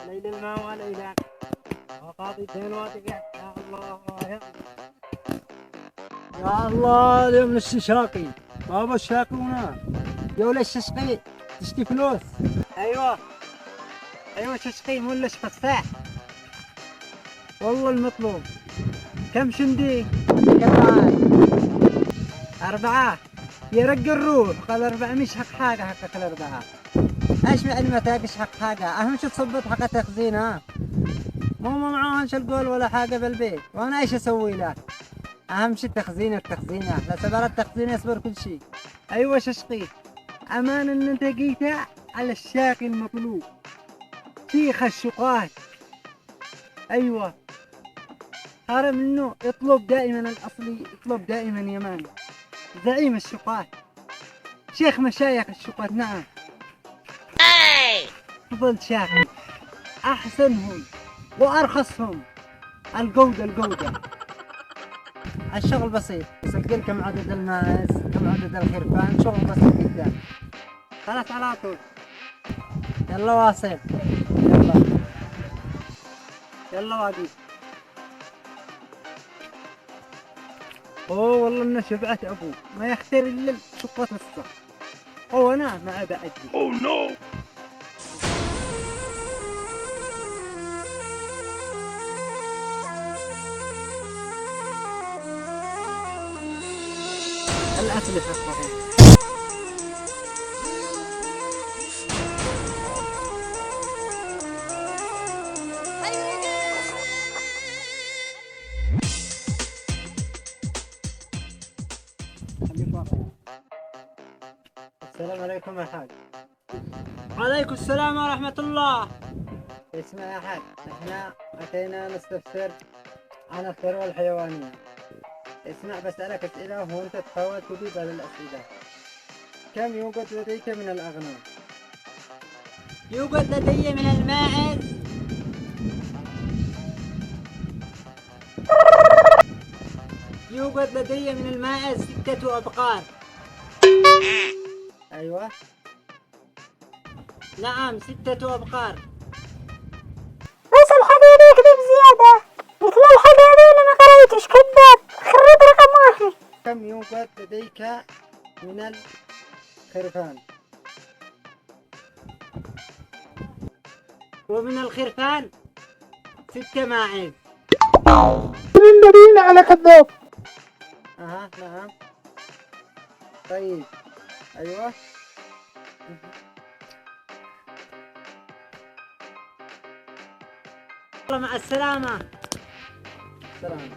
ليل الماء وليلا وقاضي الدين واتقع يا الله يا الله اليوم الشاقي بابا الشاقي هنا يا ولا الششقي تشتي فلوس. ايوه ششقي مولش فساح والله المطلوب. كم شندي؟ كم 4 يرق الروح قال 4 مش حق حاجة حقك ال4. ايش معني ما تاقش حق حاجة؟ اهم شي تصبط حق تخزينها مو معاهنش القول ولا حاجة بالبيت وانا ايش اسوي له؟ اهم شي التخزينة لا سبر التخزينة يصبر كل شي. ايوه ششقي امان ان انت جيت على الشاقي المطلوب شيخ الشقات. ايوه هذا منه يطلب دائما الاصلي يطلب دائما يمان زعيم الشقات شيخ مشايخ الشقات. نعم أفضل شاقي أحسنهم وأرخصهم. الجودة الشغل بسيط يسجل كم عدد الماعز كم عدد الخرفان شغل بسيط جدا. خلاص على طول يلا واصل يلا واقف. اوه والله انه شبعت ابوه ما يختار الا شقة الصح. اوه انا ما ابى اجي. اوه نو الأسلحة الصحيح. السلام عليكم يا حاج. وعليكم السلام ورحمة الله. اسمع يا حاج احنا أتينا نستفسر عن الثروة الحيوانية. اسمع بسألك أسئلة وأنت تحاول تجيب على الأسئلة. كم يوجد لديك من الأغنام؟ يوجد لدي من الماعز يوجد لدي من الماعز 6 أبقار. أيوة نعم 6 أبقار. بس الحقيقة يكذب زيادة مثل الحقيقة اللي ما قريتش كذاب خرب رقم 1. كم يوجد لديك من الخرفان؟ ومن الخرفان 6 ماعز. من دليل على كذاب. نعم طيب أيوة مع السلامة. سلام.